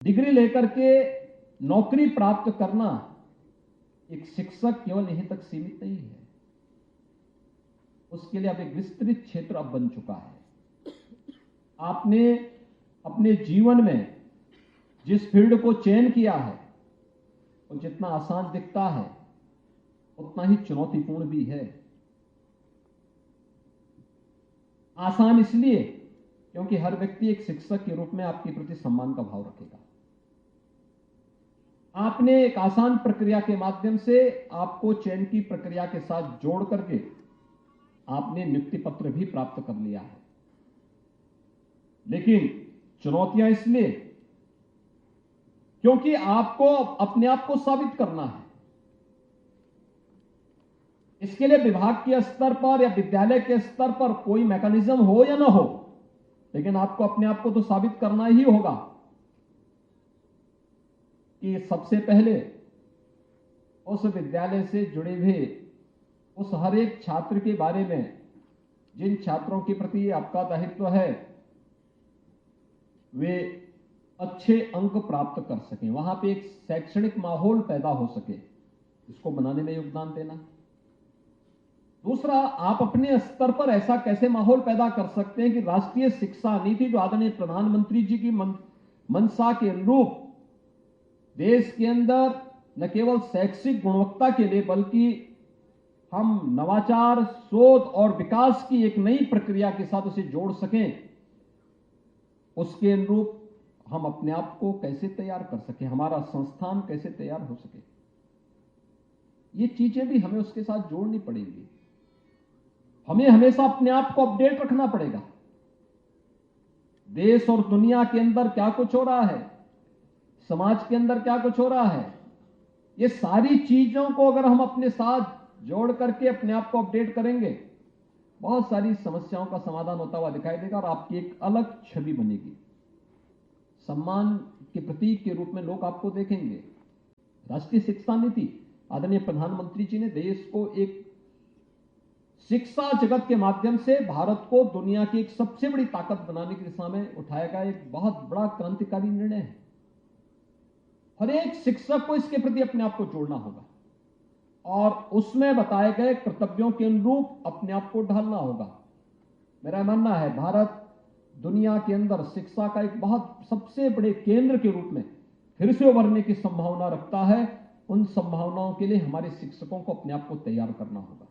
Degree लेकर के नौकरी प्राप्त करना एक शिक्षक केवल यहीं तक सीमित नहीं है, उसके लिए अब एक विस्तृत क्षेत्र अब बन चुका है। आपने अपने जीवन में जिस फील्ड को चयन किया है वो जितना आसान दिखता है उतना ही चुनौतीपूर्ण भी है। आसान इसलिए क्योंकि हर व्यक्ति एक शिक्षक के रूप में आपके प्रति सम्मान का भाव रखेगा। आपने एक आसान प्रक्रिया के माध्यम से आपको चयन की प्रक्रिया के साथ जोड़ करके आपने नियुक्ति पत्र भी प्राप्त कर लिया है। लेकिन चुनौतियां इसलिए क्योंकि आपको अपने आप को साबित करना है। इसके लिए विभाग के स्तर पर या विद्यालय के स्तर पर कोई मैकेनिज्म हो या ना हो, लेकिन आपको अपने आप को तो साबित करना ही होगा कि सबसे पहले उस विद्यालय से जुड़े हुए उस हर एक छात्र के बारे में, जिन छात्रों के प्रति आपका दायित्व है, वे अच्छे अंक प्राप्त कर सकें, वहां पे एक शैक्षणिक माहौल पैदा हो सके, इसको बनाने में योगदान देना। दूसरा, आप अपने स्तर पर ऐसा कैसे माहौल पैदा कर सकते हैं कि राष्ट्रीय शिक्षा नीति जो आदरणीय प्रधानमंत्री जी की मंशा के अनुरूप देश के अंदर न केवल शैक्षिक गुणवत्ता के लिए बल्कि हम नवाचार, शोध और विकास की एक नई प्रक्रिया के साथ उसे जोड़ सकें, उसके अनुरूप हम अपने आप को कैसे तैयार कर सकें, हमारा संस्थान कैसे तैयार हो सके, ये चीजें भी हमें उसके साथ जोड़नी पड़ेंगी। हमें हमेशा अपने आप को अपडेट रखना पड़ेगा। देश और दुनिया के अंदर क्या कुछ हो रहा है, समाज के अंदर क्या कुछ हो रहा है, ये सारी चीजों को अगर हम अपने साथ जोड़ करके अपने आप को अपडेट करेंगे, बहुत सारी समस्याओं का समाधान होता हुआ दिखाई देगा और आपकी एक अलग छवि बनेगी। सम्मान के प्रतीक के रूप में लोग आपको देखेंगे। राष्ट्रीय शिक्षा नीति आदरणीय प्रधानमंत्री जी ने देश को एक शिक्षा जगत के माध्यम से भारत को दुनिया की एक सबसे बड़ी ताकत बनाने की दिशा में उठाया गया एक बहुत बड़ा क्रांतिकारी निर्णय है। हर एक शिक्षक को इसके प्रति अपने आप को जोड़ना होगा और उसमें बताए गए कर्तव्यों के अनुरूप अपने आप को ढालना होगा। मेरा मानना है भारत दुनिया के अंदर शिक्षा का एक बहुत सबसे बड़े केंद्र के रूप में फिर से उभरने की संभावना रखता है। उन संभावनाओं के लिए हमारे शिक्षकों को अपने आप को तैयार करना होगा।